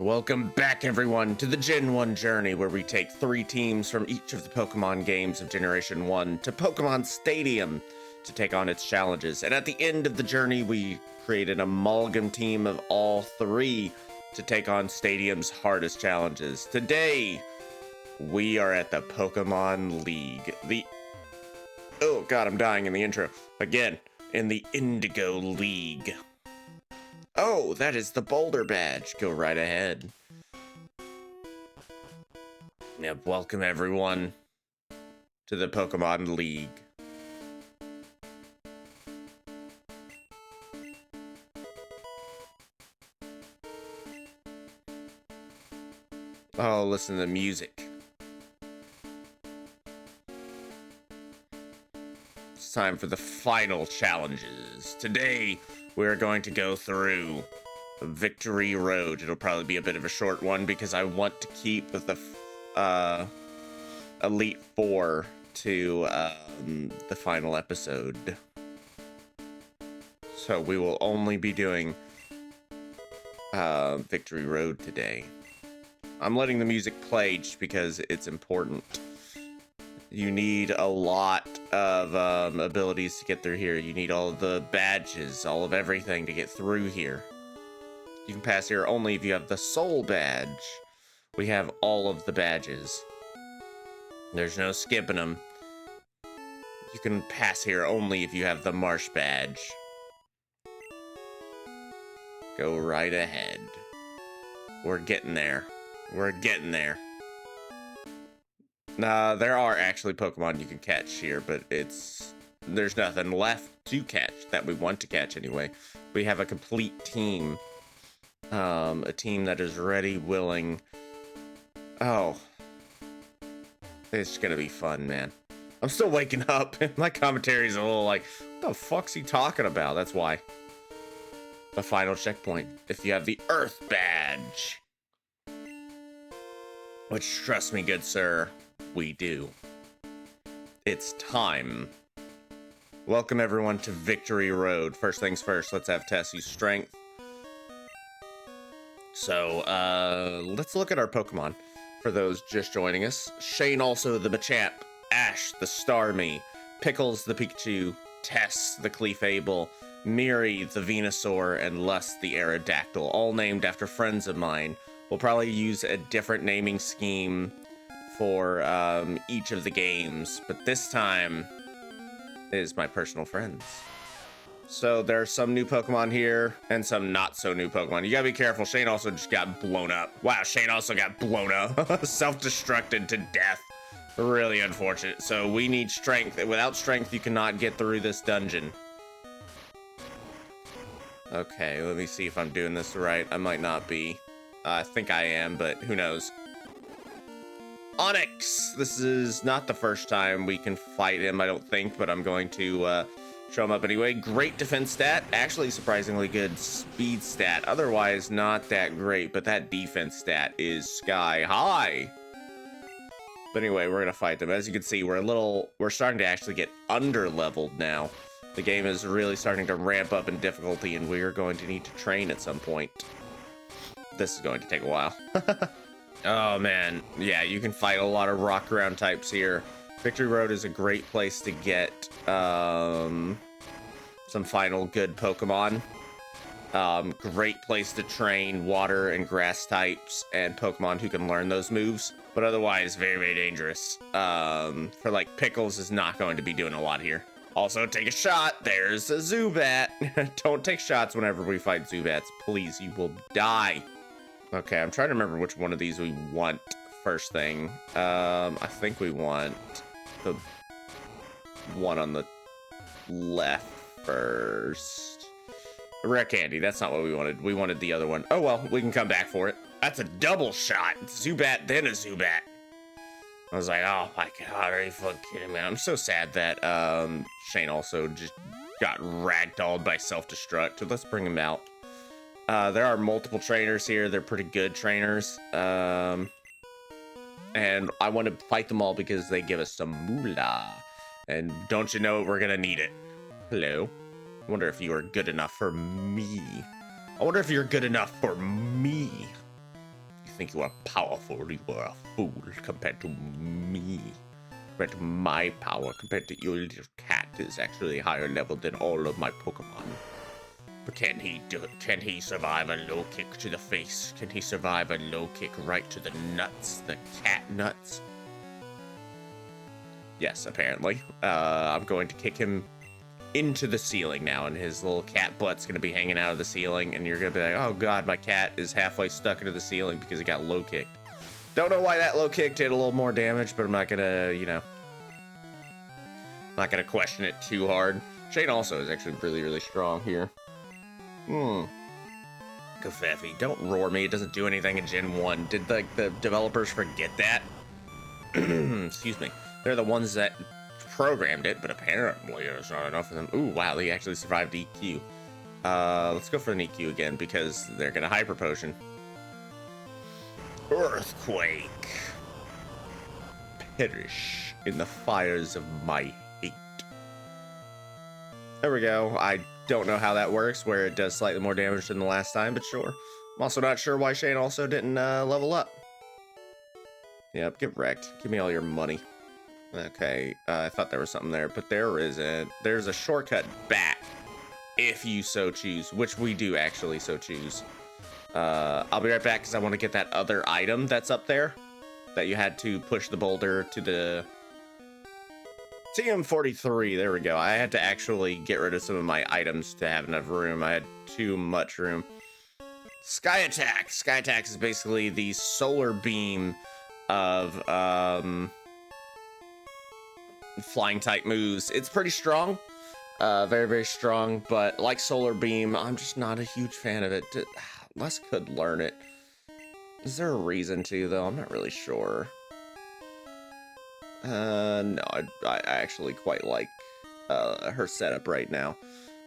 Welcome back, everyone, to the Gen 1 journey, where we take 3 teams from each of the Pokemon games of Generation 1 to Pokemon Stadium to take on its challenges. And at the end of the journey, we create an amalgam team of all 3 to take on Stadium's hardest challenges. Today, we are at the Pokemon League. Oh god, I'm dying in the intro. Again, in the Indigo League. Oh, that is the Boulder badge. Go right ahead. Yep, welcome everyone to the Pokemon League. Oh, listen to the music. It's time for the final challenges. Today, we're going to go through Victory Road. It'll probably be a bit of a short one because I want to keep the Elite Four to the final episode. So we will only be doing Victory Road today. I'm letting the music play just because it's important. You need a lot of abilities to get through here. You need all of the badges, all of everything to get through here. You can pass here only if you have the Soul badge. We have all of the badges. There's no skipping them. You can pass here only if you have the Marsh badge. Go right ahead. We're getting there. We're getting there. There are actually Pokemon you can catch here, but there's nothing left to catch that we want to catch anyway. We have a complete team. A team that is ready, willing. Oh. It's gonna be fun, man. I'm still waking up, and my commentary's a little like, what the fuck's he talking about? That's why. The final checkpoint. If you have the Earth badge. Which, trust me, good sir, we do. It's time. Welcome everyone to Victory Road. First things first, let's have Tess use Strength. So, let's look at our Pokemon. For those just joining us, Shane also the Machamp, Ash the Starmie, Pickles the Pikachu, Tess the Clefable, Miri the Venusaur, and Lust the Aerodactyl, all named after friends of mine. We'll probably use a different naming scheme for each of the games, but this time is my personal friends. So there are some new Pokemon here and some not so new Pokemon. You gotta be careful. Shane also just got blown up. Wow, Shane also got blown up. Self-destructed to death. Really unfortunate. So we need strength. Without strength, you cannot get through this dungeon. Okay, let me see if I'm doing this right. I might not be. I think I am, but who knows. Onyx! This is not the first time we can fight him, I don't think, but I'm going to show him up anyway. Great defense stat. Actually, surprisingly good speed stat. Otherwise, not that great, but that defense stat is sky high. But anyway, we're going to fight them. As you can see, we're starting to actually get under-leveled now. The game is really starting to ramp up in difficulty, and we are going to need to train at some point. This is going to take a while. Oh man, yeah, you can fight a lot of rock ground types here. Victory Road is a great place to get some final good Pokemon. Great place to train water and grass types and Pokemon who can learn those moves, but otherwise very, very dangerous. For like Pickles is not going to be doing a lot here. Also, take a shot. There's a Zubat. Don't take shots whenever we fight Zubats. Please, you will die. Okay, I'm trying to remember which one of these we want first thing. I think we want the one on the left first. Rare Candy, that's not what we wanted. We wanted the other one. Oh well, we can come back for it. That's a double shot. Zubat, then a Zubat. I was like, oh my god, are you fucking kidding me? I'm so sad that Shane also just got ragdolled by self-destruct. Let's bring him out. There are multiple trainers here. They're pretty good trainers. And I want to fight them all because they give us some moolah. And don't you know, we're gonna need it. Hello. I wonder if you are good enough for me. I wonder if you're good enough for me. think you are powerful. You are a fool compared to me. Compared to my power, compared to your little cat is actually a higher level than all of my Pokemon. But can he do it? Can he survive a low kick to the face? Can he survive a low kick right to the nuts? The cat nuts? Yes, apparently. I'm going to kick him into the ceiling now, and his little cat butt's gonna be hanging out of the ceiling, and you're gonna be like, oh god, my cat is halfway stuck into the ceiling because he got low kicked. Don't know why that low kick did a little more damage, but I'm not gonna, you know, not gonna question it too hard. Shane also is actually really, really strong here. Kafefi, don't roar me. It doesn't do anything in Gen 1. Did the developers forget that? Excuse me. They're the ones that programmed it, but apparently there's not enough of them. Ooh, wow, they actually survived EQ. Let's go for an EQ again because they're gonna Hyper Potion. Earthquake. Perish in the fires of my hate. There we go. I don't know how that works, where it does slightly more damage than the last time, but sure. I'm also not sure why Shane also didn't level up. Yep, get wrecked. Give me all your money. Okay, I thought there was something there, but there isn't. There's a shortcut back, if you so choose, which we do actually so choose. I'll be right back because I want to get that other item that's up there that you had to push the boulder to the TM43. There we go. I had to actually get rid of some of my items to have enough room. I had too much room. Sky Attack. Sky Attack is basically the solar beam of flying type moves. It's pretty strong, very, very strong, but like Solar Beam, I'm just not a huge fan of it. Les could learn it. Is there a reason to, though? I'm not really sure. No, I actually quite like her setup right now.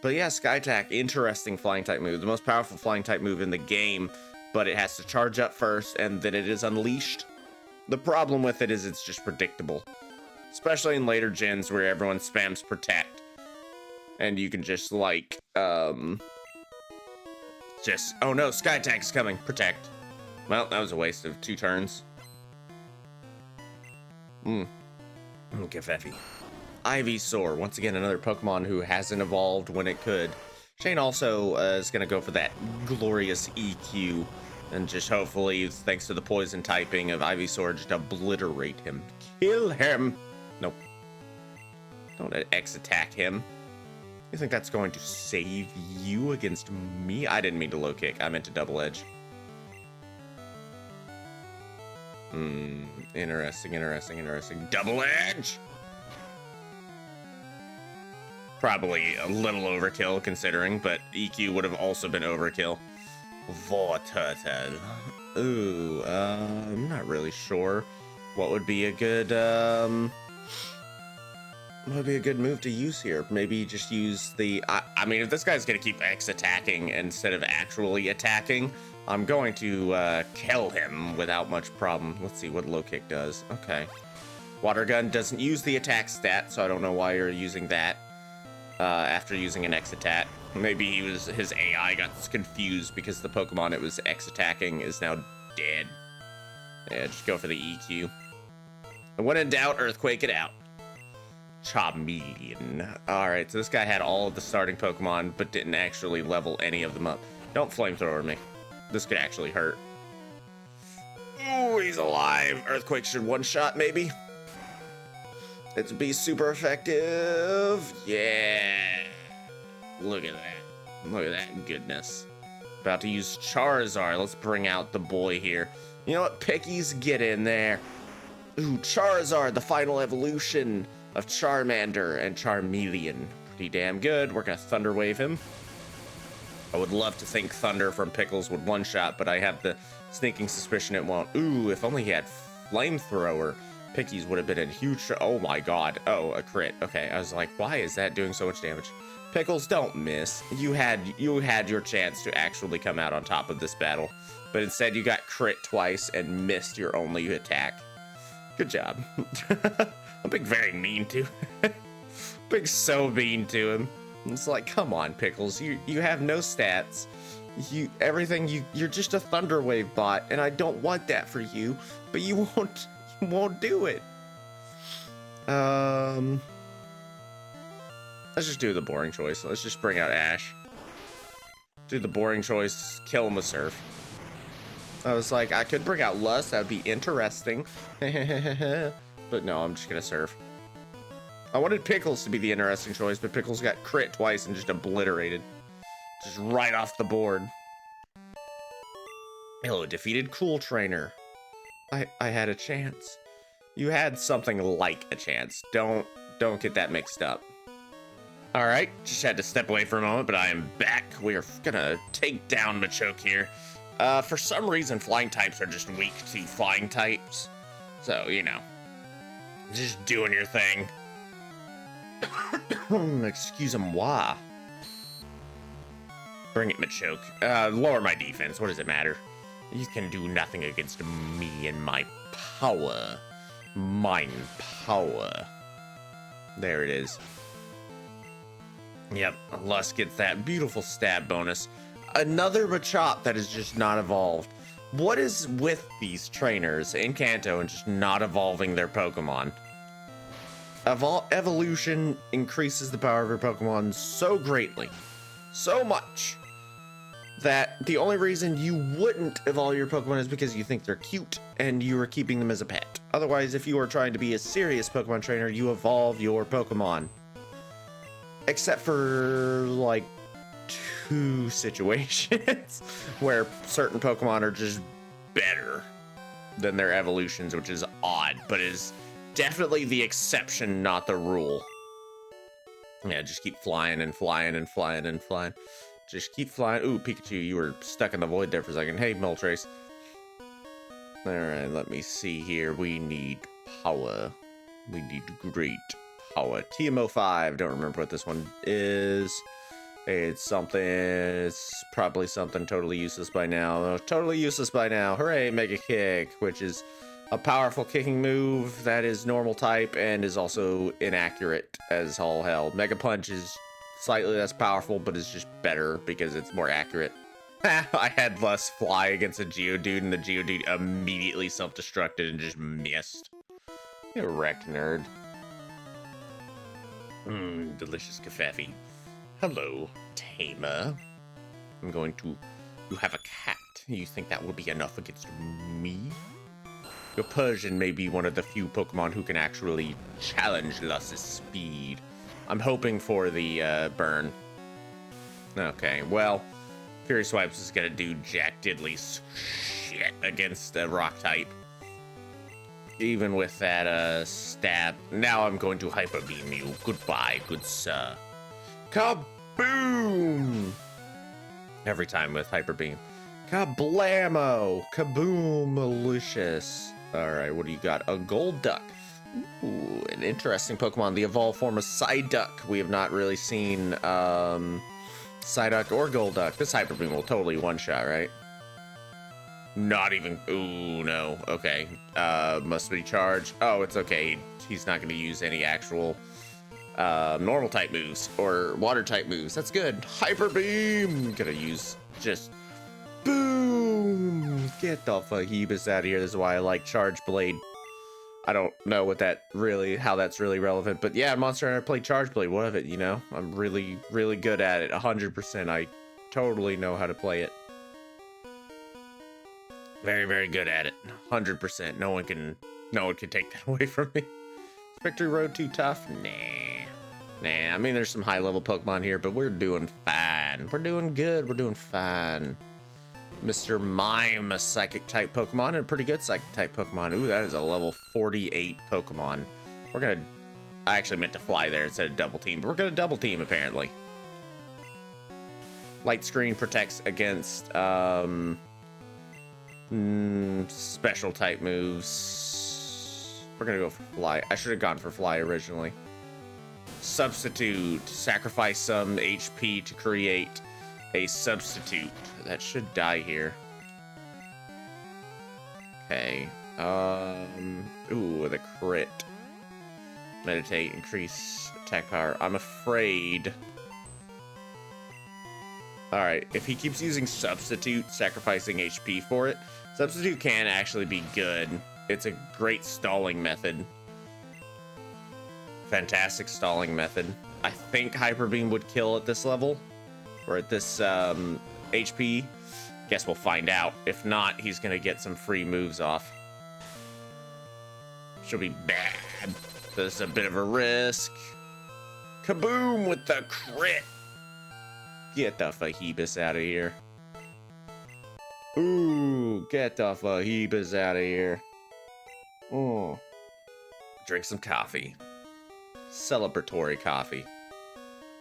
But yeah, Sky Attack, interesting flying type move. The most powerful flying type move in the game, but it has to charge up first, and then it is unleashed. The problem with it is it's just predictable. Especially in later gens where everyone spams Protect. And you can just, like, oh no, Sky Attack is coming. Protect. Well, that was a waste of 2 turns. Okay, Feffy. Ivysaur, once again, another Pokemon who hasn't evolved when it could. Shane also is going to go for that glorious EQ. And just hopefully, thanks to the poison typing of Ivysaur, just obliterate him. Kill him! Nope. Don't X-attack him. You think that's going to save you against me? I didn't mean to low kick. I meant to double edge. Interesting. Double edge! Probably a little overkill considering, but EQ would have also been overkill. Vorturtle. Ooh, I'm not really sure what would be a good, what would be a good move to use here. Maybe just use the, I mean, if this guy's gonna keep X attacking instead of actually attacking, I'm going to kill him without much problem. Let's see what low kick does. Okay. Water gun doesn't use the attack stat, so I don't know why you're using that after using an X attack. Maybe his AI got confused because the Pokemon it was X attacking is now dead. Yeah, just go for the EQ. And when in doubt, Earthquake it out. Charmeleon. Alright, so this guy had all of the starting Pokemon, but didn't actually level any of them up. Don't flamethrower me. This could actually hurt. Oh, he's alive. Earthquake should one-shot, maybe? It'd be super effective. Yeah. Look at that. Look at that goodness. About to use Charizard. Let's bring out the boy here. You know what? Pickies, get in there. Ooh, Charizard, the final evolution of Charmander and Charmeleon. Pretty damn good. We're gonna Thunder Wave him. I would love to think Thunder from Pickles would one-shot, but I have the sneaking suspicion it won't. Ooh, if only he had Flamethrower, Pickies would have been in huge... Oh my god. Oh, a crit. Okay, I was like, why is that doing so much damage? Pickles, don't miss. You had your chance to actually come out on top of this battle, but instead you got crit twice and missed your only attack. Good job. I'm being very mean to him. Being so mean to him. It's like, come on, Pickles. You have no stats. You're just a Thunder Wave bot, and I don't want that for you, but you won't do it. Let's just do the boring choice. Let's just bring out Ash. Do the boring choice, kill him with Surf. I was like, I could bring out Lust, that would be interesting. But no, I'm just gonna Surf. I wanted Pickles to be the interesting choice, but Pickles got crit twice and just obliterated. Just right off the board. Hello, defeated Cool Trainer. I had a chance. You had something like a chance. Don't get that mixed up. All right, just had to step away for a moment, but I am back. We are gonna take down Machoke here. For some reason, flying types are just weak to flying types. So, you know, just doing your thing. Excuse-moi. Bring it, Machoke. Lower my defense. What does it matter? You can do nothing against me and my power. Mine power. There it is. Yep, Lust gets that beautiful stab bonus. Another Machop that is just not evolved. What is with these trainers in Kanto and just not evolving their Pokemon? Evolution increases the power of your Pokemon so greatly, so much, that the only reason you wouldn't evolve your Pokemon is because you think they're cute and you are keeping them as a pet. Otherwise, if you are trying to be a serious Pokemon trainer, you evolve your Pokemon. Except for, like, 2 situations where certain Pokemon are just better than their evolutions, which is odd, but is definitely the exception, not the rule. Yeah, just keep flying and flying and flying and flying. Just keep flying. Ooh, Pikachu, you were stuck in the void there for a second. Hey, Moltres. All right, let me see here. We need power. We need great power. TMO5. Don't remember what this one is. It's something. It's probably something totally useless by now. Totally useless by now. Hooray, Mega Kick, which is a powerful kicking move that is normal type and is also inaccurate as all hell. Mega Punch is slightly less powerful, but is just better because it's more accurate. I had less fly against a Geodude, and the Geodude immediately self-destructed and just missed. You wrecked, nerd. Delicious Cafefe. Hello, Tamer. I'm going to... You have a cat. You think that will be enough against me? Your Persian may be one of the few Pokemon who can actually challenge Lust's speed. I'm hoping for the burn. Okay, well, Fury Swipes is gonna do Jack Diddley's shit against a rock type. Even with that stab. Now I'm going to Hyper Beam you. Goodbye, good sir. Kaboom! Every time with Hyper Beam. Kablamo! Kaboom, malicious. Alright, what do you got? A Golduck. Ooh, an interesting Pokemon. The evolved form of Psyduck. We have not really seen Psyduck or Golduck. This Hyper Beam will totally one-shot, right? Not even... Ooh, no. Okay. Must be charged. Oh, it's okay. He's not going to use any actual normal type moves or water type moves. That's good. Hyper Beam! Gonna use just... Boom! Get the fajibas out of here. This is why I like Charge Blade. I don't know what that really, how that's really relevant, but yeah, Monster Hunter, I play Charge Blade. What of it, you know? I'm really, really good at it. 100%. I totally know how to play it. Very, very good at it. 100%. No one can take that away from me. Is Victory Road too tough? Nah. I mean, there's some high-level Pokemon here, but we're doing fine. We're doing good. We're doing fine. Mr. Mime, a Psychic-type Pokemon, and a pretty good Psychic-type Pokemon. Ooh, that is a level 48 Pokemon. We're gonna... I actually meant to fly there instead of double team, but we're gonna double team, apparently. Light Screen protects against, special-type moves. We're gonna go for Fly. I should have gone for Fly originally. Substitute. Sacrifice some HP to create a substitute. That should die here. Okay. Ooh, the crit. Meditate, increase attack power. I'm afraid All right, if he keeps using Substitute, sacrificing HP for it, Substitute can actually be good. It's a great stalling method. Fantastic stalling method. I think Hyper Beam would kill at this level, or at this HP. Guess we'll find out. If not, he's gonna get some free moves off. She'll be bad. This is a bit of a risk. Kaboom with the crit. Get the Fahebus out of here. Ooh, get the Fahebus out of here. Oh. Drink some coffee. Celebratory coffee.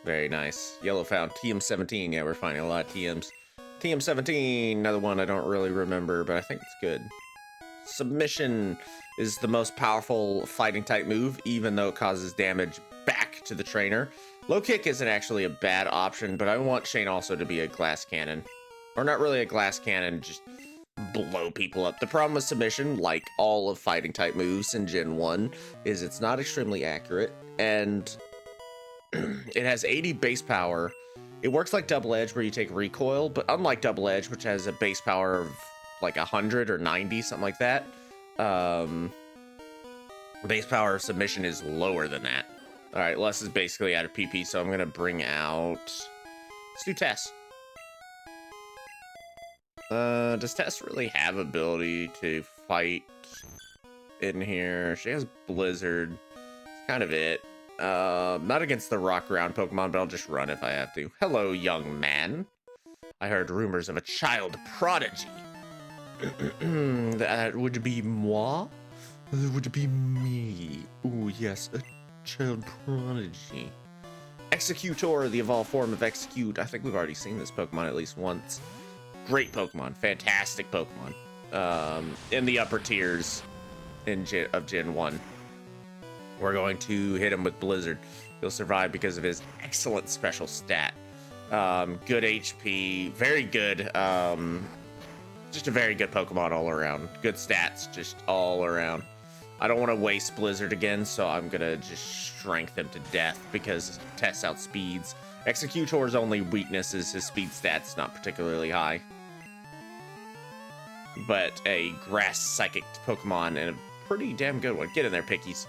Very nice. Yellow found TM17. Yeah, we're finding a lot of TMs. TM17, another one I don't really remember, but I think it's good. Submission is the most powerful fighting type move, even though it causes damage back to the trainer. Low kick isn't actually a bad option, but I want Shane also to be a glass cannon. Or not really a glass cannon, just blow people up. The problem with submission, like all of fighting type moves in Gen 1, is it's not extremely accurate, and it has 80 base power. It works like Double Edge where you take recoil, but unlike Double Edge, which has a base power of like 100 or 90, something like that, base power of submission is lower than that. All right, Les is basically out of PP, so I'm gonna bring out, let's do Tess. Does Tess really have ability to fight in here? She has Blizzard. That's kind of it. Not against the rock ground Pokemon, but I'll just run if I have to. Hello, young man. I heard rumors of a child prodigy. That would be moi? That would be me. Oh, yes, a child prodigy. Executor, the evolved form of Execute. I think we've already seen this Pokemon at least once. Great Pokemon, fantastic Pokemon. In the upper tiers of Gen 1. We're going to hit him with Blizzard. He'll survive because of his excellent special stat. Good HP, very good. Just a very good Pokemon all around. Good stats, just all around. I don't want to waste Blizzard again, so I'm gonna just strength him to death because Tess outspeeds. Executor's only weakness is his speed stats not particularly high. But a grass psychic Pokemon and a pretty damn good one. Get in there, Pickies.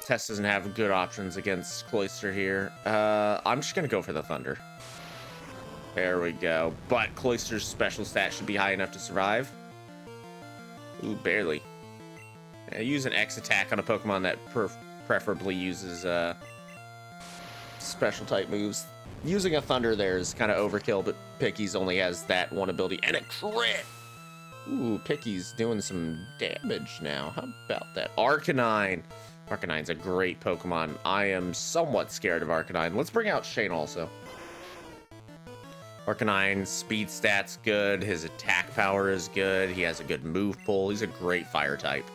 Tess doesn't have good options against Cloyster here. I'm just gonna go for the Thunder. There we go. But Cloyster's special stat should be high enough to survive. Ooh, barely. Use an X attack on a Pokemon that preferably uses special type moves. Using a Thunder there is kind of overkill, but Picky's only has that one ability and a crit. Ooh, Picky's doing some damage now. How about that? Arcanine. Arcanine's a great Pokemon. I am somewhat scared of Arcanine. Let's bring out Shane also. Arcanine's speed stat's good. His attack power is good. He has a good move pool. He's a great fire type.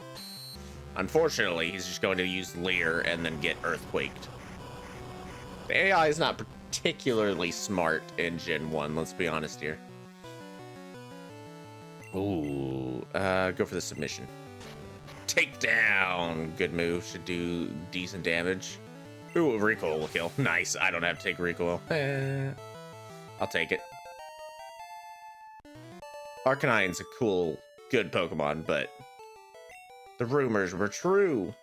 Unfortunately, he's just going to use Leer and then get Earthquaked. The AI is not particularly smart in Gen 1, let's be honest here. Ooh, go for the submission. Takedown! Good move, should do decent damage. Ooh, recoil will kill. Nice, I don't have to take recoil. I'll take it. Arcanine's a cool, good Pokemon, but the rumors were true.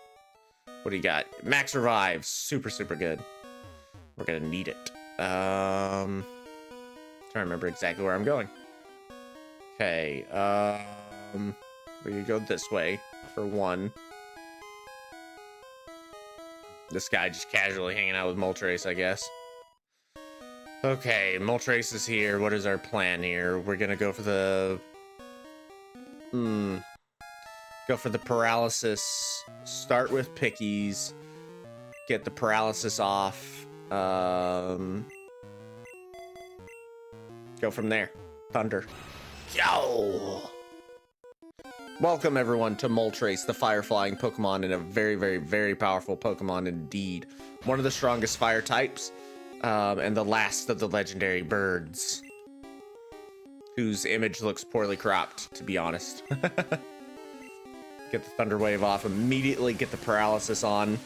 What do you got? Max Revive, super, super good. We're gonna need it. Trying to remember exactly where I'm going. Okay, we can go this way for one. This guy just casually hanging out with Moltres, I guess. Okay, Moltres is here. What is our plan here? We're gonna go for the... Go for the paralysis. Start with Pickies. Get the paralysis off. Go from there. Thunder. Yo! Welcome everyone to Moltres, the fire-flying Pokemon, and a very, very, very powerful Pokemon indeed. One of the strongest fire types, and the last of the legendary birds, whose image looks poorly cropped, to be honest. Get the Thunder Wave off, immediately get the paralysis on.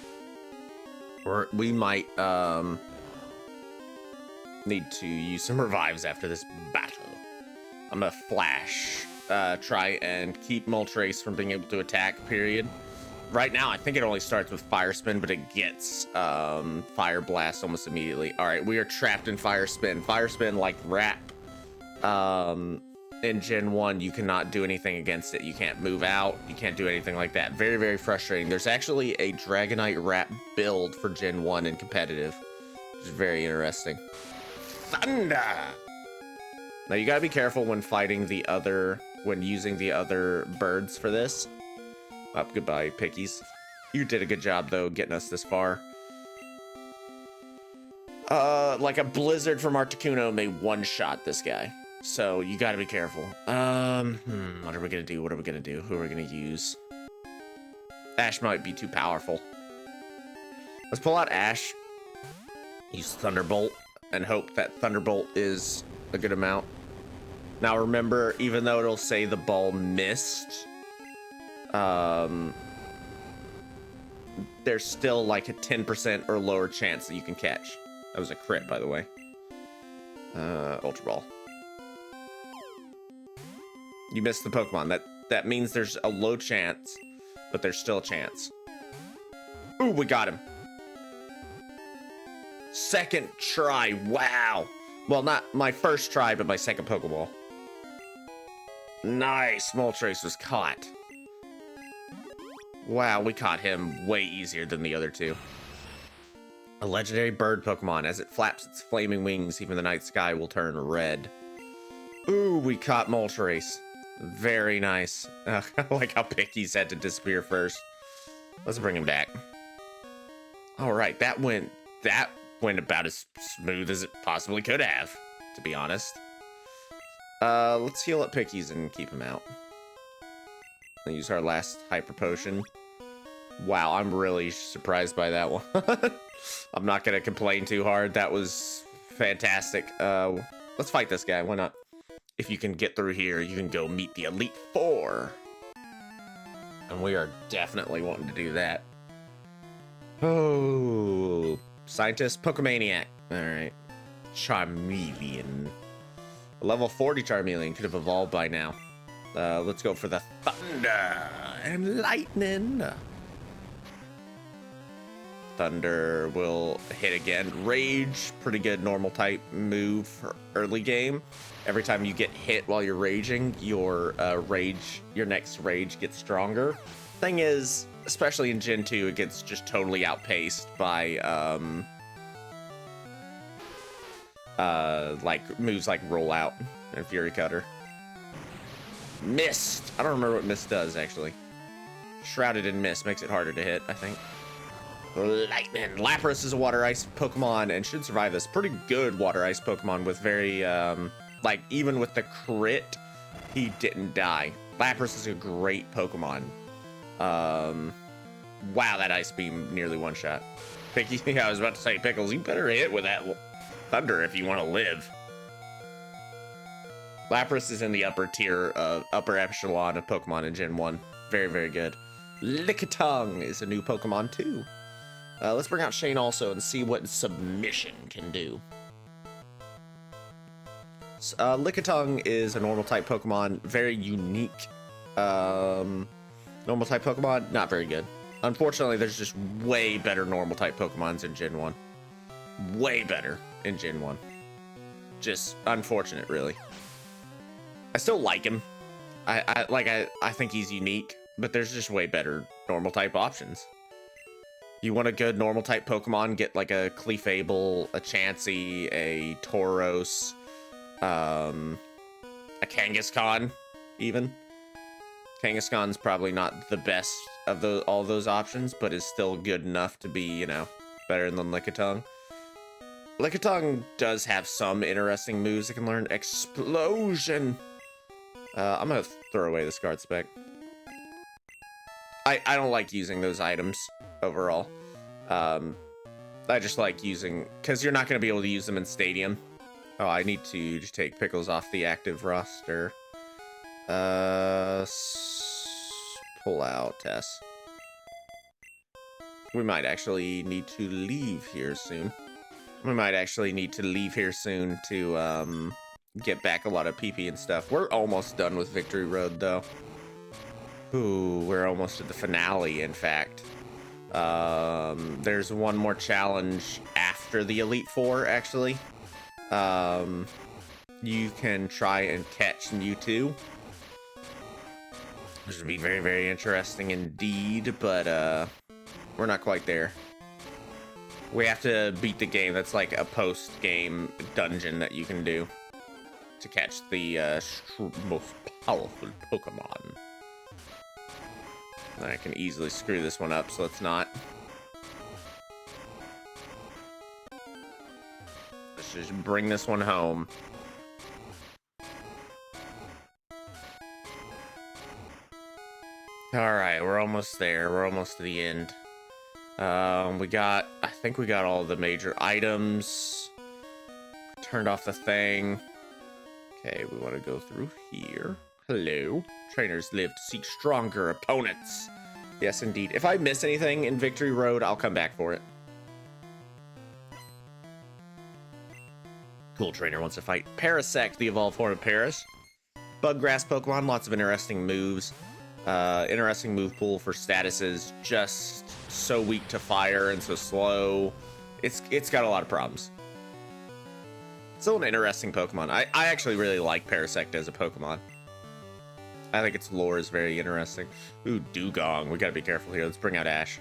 Or we might, Need to use some revives after this battle. I'm gonna flash, try and keep Moltres from being able to attack, period. Right now, I think it only starts with Fire Spin, but it gets Fire Blast almost immediately. All right, we are trapped in Fire Spin. Fire Spin, like Rat, in Gen 1, you cannot do anything against it. You can't move out. You can't do anything like that. Very, very frustrating. There's actually a Dragonite Rat build for Gen 1 in competitive, which is very interesting. Thunder! Now, you gotta be careful when fighting the other, when using the other birds for this. Goodbye, Pickies. You did a good job, though, getting us this far. Like a blizzard from Articuno may one-shot this guy. So, you gotta be careful. What are we gonna do? What are we gonna do? Who are we gonna use? Ash might be too powerful. Let's pull out Ash. Use Thunderbolt, and hope that Thunderbolt is a good amount. Now, remember, even though it'll say the ball missed, there's still like a 10% or lower chance that you can catch. That was a crit, by the way. Ultra Ball. You missed the Pokemon. That means there's a low chance, but there's still a chance. Ooh, we got him. Second try. Wow. Well, not my first try, but my second Pokeball. Nice. Moltres was caught. Wow, we caught him way easier than the other two. A legendary bird Pokemon. As it flaps its flaming wings, even the night sky will turn red. Ooh, we caught Moltres. Very nice. I like how Picky's had to disappear first. Let's bring him back. All right, that went about as smooth as it possibly could have, to be honest. Let's heal up Pickies and keep him out. And use our last Hyper Potion. Wow, I'm really surprised by that one. I'm not gonna complain too hard. That was fantastic. Let's fight this guy. Why not? If you can get through here, you can go meet the Elite Four. And we are definitely wanting to do that. Oh, Scientist, Pokemaniac. All right. Charmeleon. A level 40 Charmeleon could have evolved by now. Let's go for the Thunder and Lightning. Thunder will hit again. Rage, pretty good normal type move for early game. Every time you get hit while you're raging, your next rage gets stronger. Thing is, especially in Gen 2, it gets just totally outpaced by like moves like Rollout and Fury Cutter. Mist. I don't remember what Mist does, actually. Shrouded in Mist makes it harder to hit, I think. Lightning. Lapras is a Water Ice Pokemon and should survive this. Pretty good Water Ice Pokemon with very, like, even with the crit, he didn't die. Lapras is a great Pokemon. Wow, that Ice Beam nearly one-shot. Picky, I was about to say, Pickles, you better hit with that Thunder if you want to live. Lapras is in the upper tier of upper echelon of Pokemon in Gen 1. Very, very good. Lickitung is a new Pokemon too. Let's bring out Shane also and see what Submission can do. Lickitung is a normal type Pokemon. Very unique. Normal type Pokemon, not very good. Unfortunately, there's just way better normal type Pokemons in Gen 1. Way better in Gen 1. Just unfortunate, really. I still like him. I think he's unique, but there's just way better normal type options. You want a good normal type Pokemon, get like a Clefable, a Chansey, a Tauros, a Kangaskhan, even. Kangaskhan's probably not the best of all those options, but is still good enough to be, you know, better than Lickitung. Lickitung does have some interesting moves it can learn. Explosion! I'm gonna throw away this guard spec. I don't like using those items overall. I just like using, because you're not going to be able to use them in Stadium. Oh, I need to just take Pickles off the active roster. Pull out Tess. We might actually need to leave here soon. We might actually need to leave here soon to get back a lot of PP and stuff. We're almost done with Victory Road, though. Ooh, we're almost at the finale, in fact. There's one more challenge after the Elite Four, actually. You can try and catch Mewtwo. This would be very, very interesting indeed, but we're not quite there. We have to beat the game. That's like a post-game dungeon that you can do to catch the most powerful Pokemon. I can easily screw this one up, so let's not. Let's just bring this one home. Alright, we're almost there. We're almost to the end. I think we got all the major items. Turned off the thing. Okay, we want to go through here. Hello. Trainers live to seek stronger opponents. Yes, indeed. If I miss anything in Victory Road, I'll come back for it. Cool Trainer wants to fight Parasect, the evolved form of Paras. Bug Grass Pokemon, lots of interesting moves. Interesting move pool for statuses, just so weak to fire and so slow. It's got a lot of problems. Still an interesting Pokemon. I actually really like Parasect as a Pokemon. I think its lore is very interesting. Ooh, Dugong. We gotta be careful here. Let's bring out Ash.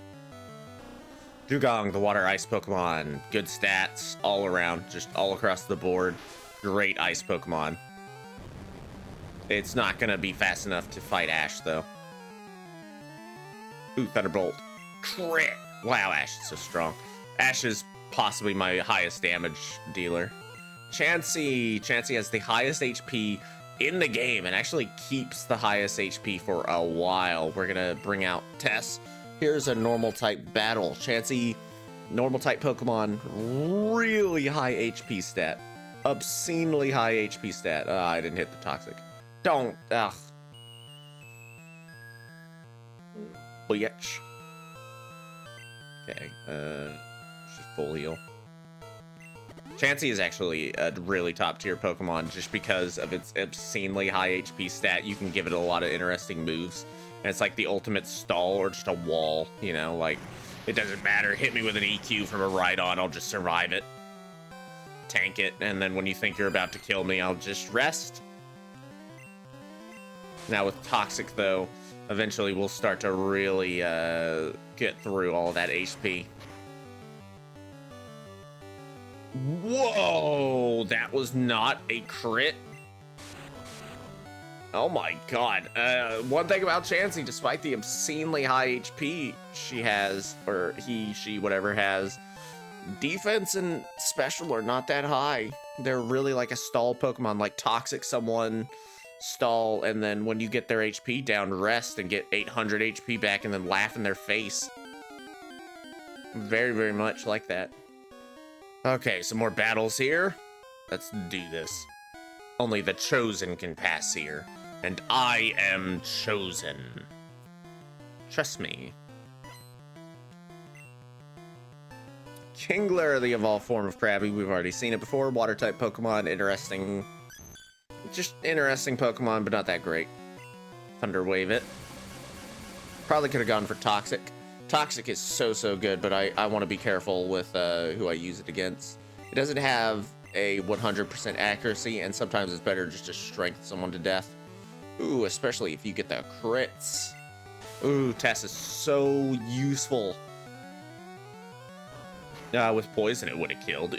Dugong, the water ice Pokemon. Good stats all around, just all across the board. Great ice Pokemon. It's not gonna be fast enough to fight Ash, though. Ooh, Thunderbolt. Crit! Wow, Ash is so strong. Ash is possibly my highest damage dealer. Chansey. Chansey has the highest HP in the game and actually keeps the highest HP for a while. We're gonna bring out Tess. Here's a normal type battle. Chansey, normal type Pokemon, really high HP stat. Obscenely high HP stat. I didn't hit the Toxic. Don't. Ugh. Bitch. Okay. Just full heal. Chansey is actually a really top tier Pokemon just because of its obscenely high HP stat. You can give it a lot of interesting moves. And it's like the ultimate stall or just a wall, you know, like it doesn't matter. Hit me with an EQ from a Rhydon, I'll just survive it. Tank it, and then when you think you're about to kill me, I'll just rest. Now with Toxic, though, eventually we'll start to really get through all that HP. Whoa, that was not a crit. Oh my god. One thing about Chansey, despite the obscenely high HP she has, or he, she, whatever has, defense and special are not that high. They're really like a stall Pokemon, like Toxic someone stall, and then when you get their HP down, rest and get 800 HP back and then laugh in their face. Very, very much like that. Okay, some more battles here. Let's do this. Only the chosen can pass here. And I am chosen. Trust me. Kingler, the evolved form of Krabby. We've already seen it before. Water type Pokemon. Interesting. Just interesting Pokemon, but not that great. Thunder Wave it. Probably could have gone for Toxic. Toxic is so good, but I want to be careful with who I use it against. It doesn't have a 100% accuracy, and sometimes it's better just to strength someone to death. Ooh, especially if you get the crits. Ooh, Tess is so useful. With poison, it would have killed.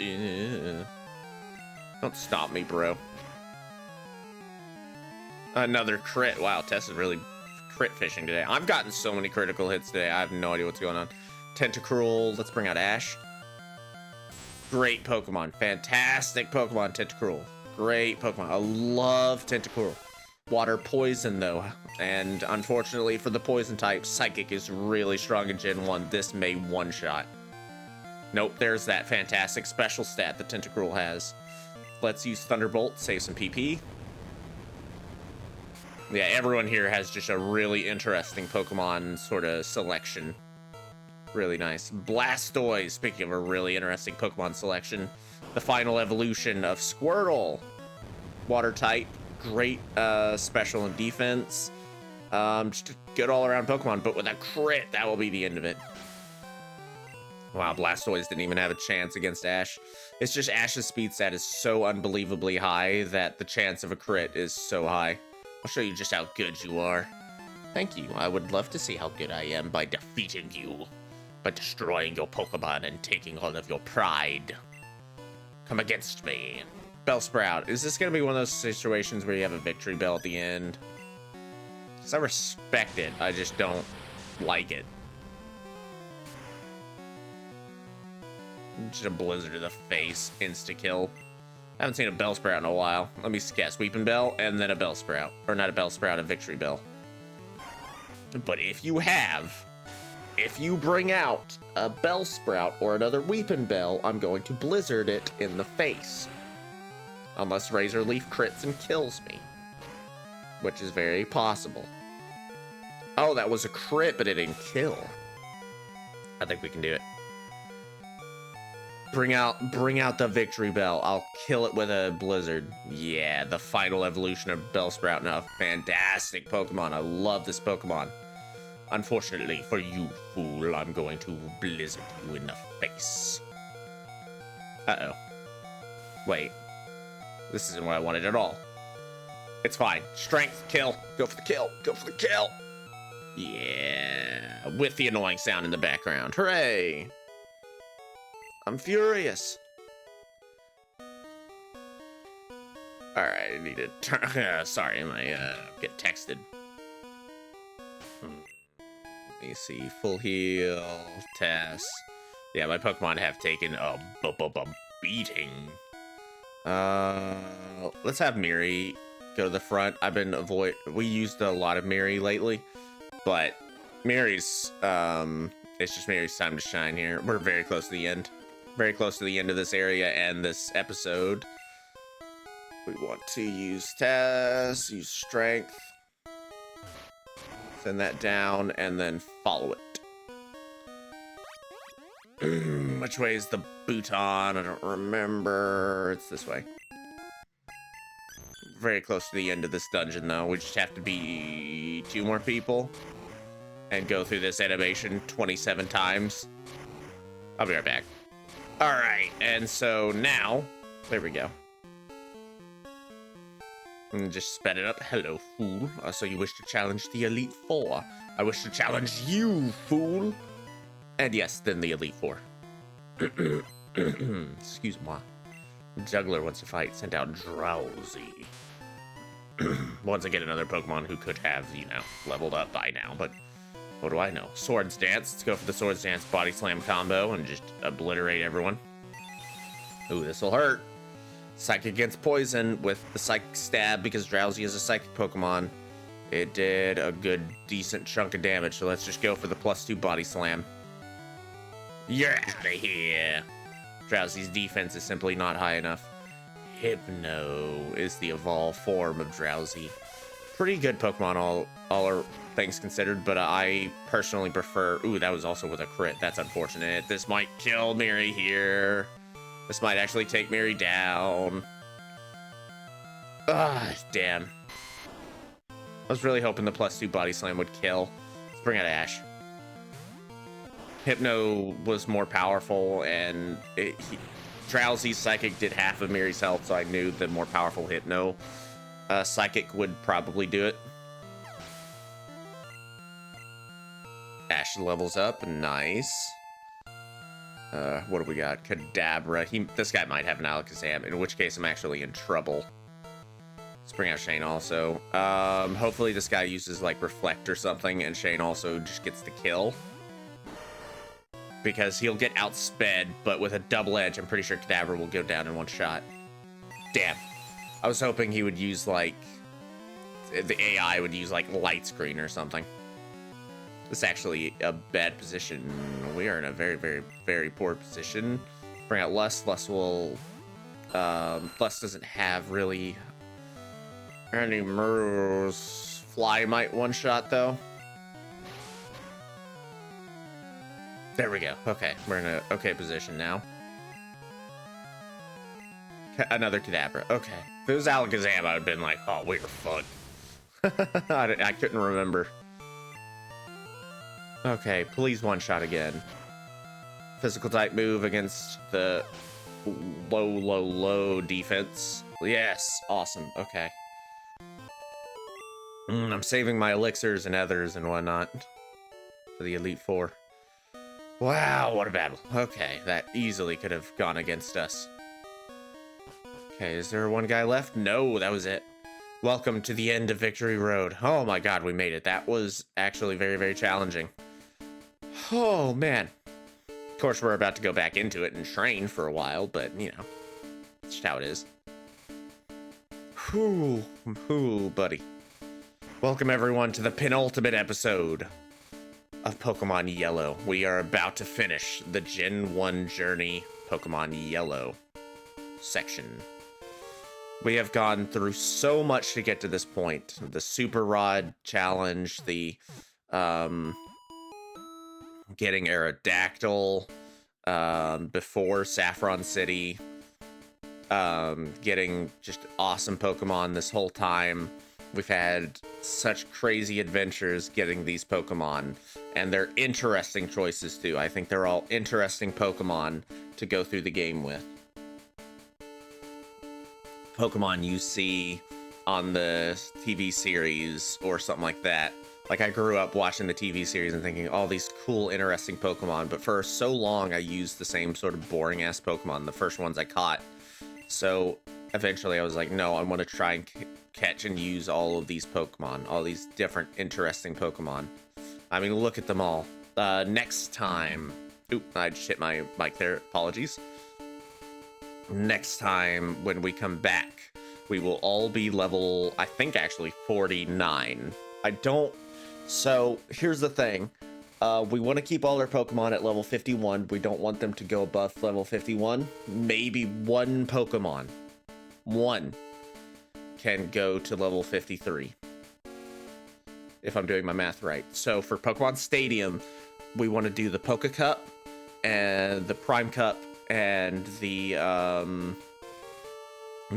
Don't stop me, bro. Another crit. Wow, Tess is really crit fishing today. I've gotten so many critical hits today. I have no idea what's going on. Tentacruel. Let's bring out Ash. Great Pokemon. Fantastic Pokemon, Tentacruel. Great Pokemon. I love Tentacruel. Water poison, though. And unfortunately for the poison type, Psychic is really strong in Gen 1. This may one-shot. Nope, there's that fantastic special stat that Tentacruel has. Let's use Thunderbolt, save some PP. Yeah, everyone here has just a really interesting Pokemon sort of selection. Really nice. Blastoise, speaking of a really interesting Pokemon selection, the final evolution of Squirtle. Water type, great special and defense. Just a good all-around Pokemon, but with a crit, that will be the end of it. Wow, Blastoise didn't even have a chance against Ash. It's just Ash's speed stat is so unbelievably high that the chance of a crit is so high. I'll show you just how good you are. Thank you. I would love to see how good I am by defeating you. By destroying your Pokemon and taking all of your pride. Come against me. Bellsprout. Is this going to be one of those situations where you have a victory bell at the end? Because I respect it. I just don't like it. Just a blizzard to the face. Insta-kill. I haven't seen a Bellsprout in a while. Let me guess. Weeping Bell and then a Bellsprout. Or not a Bellsprout, a Victory Bell. But if you bring out a Bellsprout or another Weeping Bell, I'm going to blizzard it in the face. Unless Razor Leaf crits and kills me. Which is very possible. Oh, that was a crit, but it didn't kill. I think we can do it. Bring out the Victory Bell. I'll kill it with a Blizzard. Yeah, the final evolution of Bellsprout. Now, fantastic Pokemon. I love this Pokemon. Unfortunately for you, fool, I'm going to blizzard you in the face. Uh-oh. Wait. This isn't what I wanted at all. It's fine. Strength, kill. Go for the kill. Go for the kill. Yeah. With the annoying sound in the background. Hooray. I'm furious. Alright, I need to turn... sorry, I might get texted. Let me see. Full heal. Test. Yeah, my Pokemon have taken a beating. Let's have Miri go to the front. We used a lot of Miri lately, but Miri's, it's just Miri's time to shine here. We're very close to the end. Very close to the end of this area and this episode. We want to use Test, use Strength. Send that down, and then follow it. Which way is the Bhutan? I don't remember. It's this way. Very close to the end of this dungeon, though. We just have to be 2 more people and go through this animation 27 times. I'll be right back. Alright, and so now, there we go. And just sped it up. Hello, fool. So you wish to challenge the Elite Four. I wish to challenge you, fool. And yes, then the Elite Four. Excuse moi. Juggler wants to fight. Send out Drowsy. Once I get another Pokemon who could have, you know, leveled up by now, but what do I know? Swords Dance. Let's go for the Swords Dance Body Slam combo and just obliterate everyone. Ooh, this will hurt. Psychic against Poison with the Psychic Stab because Drowsy is a Psychic Pokemon. It did a good, decent chunk of damage, so let's just go for the +2 Body Slam. You're out of here. Drowsy's defense is simply not high enough. Hypno is the evolved form of Drowsy. Pretty good Pokemon, all things considered, but I personally prefer... Ooh, that was also with a crit. That's unfortunate. This might kill Miri here. This might actually take Miri down. Ah, damn. I was really hoping the +2 Body Slam would kill. Let's bring out Ash. Hypno was more powerful, and Drowsy's Psychic did half of Miri's health, so I knew the more powerful Hypno Psychic would probably do it. Ash levels up. Nice. What do we got? Kadabra. This guy might have an Alakazam, in which case I'm actually in trouble. Let's bring out Shane also. Hopefully this guy uses, like, Reflect or something, and Shane also just gets the kill. Because he'll get outsped, but with a double edge, I'm pretty sure Kadabra will go down in one shot. Damn. I was hoping he would use, like... The AI would use, like, Light Screen or something. This is actually a bad position. We are in a very, very, very poor position. Bring out Lust. Lust will... Lust doesn't have really any moves. Fly might one-shot, though. There we go. Okay, we're in a okay position now. Another Kadabra. Okay. If it was Alakazam, I would have been like, oh, we were fun. I couldn't remember. Okay, please one-shot again. Physical type move against the low defense. Yes, awesome. Okay. I'm saving my elixirs and ethers and whatnot for the Elite Four. Wow, what a battle. Okay, that easily could have gone against us. Okay, is there one guy left? No, that was it. Welcome to the end of Victory Road. Oh my god, we made it. That was actually very, very challenging. Oh, man. Of course, we're about to go back into it and train for a while, but, you know, that's just how it is. Whew, buddy. Welcome, everyone, to the penultimate episode of Pokemon Yellow. We are about to finish the Gen 1 journey Pokemon Yellow section. We have gone through so much to get to this point. The Super Rod challenge, the getting Aerodactyl before Saffron City, getting just awesome Pokemon this whole time. We've had such crazy adventures getting these Pokemon, and they're interesting choices too. I think they're all interesting Pokemon to go through the game with. Pokemon you see on the TV series or something like that. Like, I grew up watching the TV series and thinking, all these cool, interesting Pokemon, but for so long I used the same sort of boring-ass Pokemon, the first ones I caught. So eventually I was like, no, I want to try and catch and use all of these Pokemon, all these different, interesting Pokemon. I mean, look at them all. Next time... Oop, I just hit my mic there. Apologies. Next time, when we come back, we will all be level, I think, actually 49. I don't... So, here's the thing. We want to keep all our Pokemon at level 51. We don't want them to go above level 51. Maybe one Pokemon, one, can go to level 53. If I'm doing my math right. So, for Pokemon Stadium, we want to do the Poke Cup and the Prime Cup and the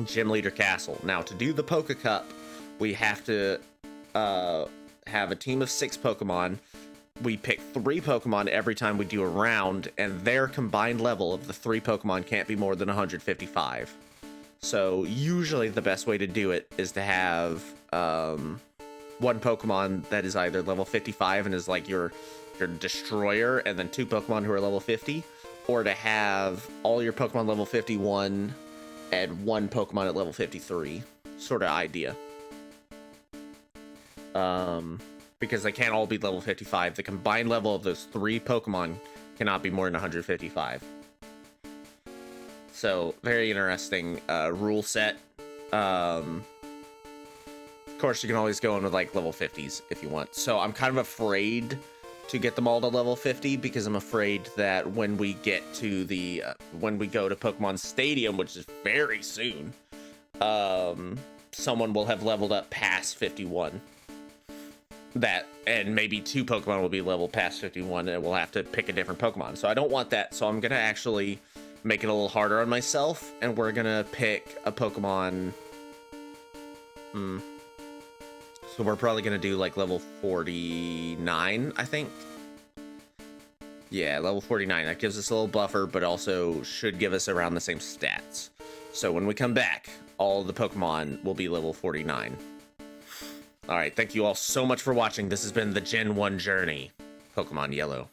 Gym Leader Castle. Now, to do the Poke Cup, we have to have a team of 6 Pokemon. We pick 3 Pokemon every time we do a round, and their combined level of the 3 Pokemon can't be more than 155. So usually the best way to do it is to have one Pokemon that is either level 55 and is like your destroyer, and then 2 Pokemon who are level 50, or to have all your Pokemon level 51 and 1 Pokemon at level 53 sort of idea. Because they can't all be level 55. The combined level of those 3 Pokemon cannot be more than 155. So, very interesting rule set. Of course, you can always go in with like level 50s if you want. So, I'm kind of afraid to get them all to level 50 because I'm afraid that when we get to the when we go to Pokemon Stadium, which is very soon, someone will have leveled up past 51. And maybe 2 Pokemon will be leveled past 51, and we'll have to pick a different Pokemon. So I don't want that. So I'm gonna actually make it a little harder on myself, and we're gonna pick a Pokemon. So we're probably gonna do like level 49, I think. Yeah, level 49. That gives us a little buffer, but also should give us around the same stats. So when we come back, all the Pokemon will be level 49. All right, thank you all so much for watching. This has been the Gen 1 journey, Pokemon Yellow.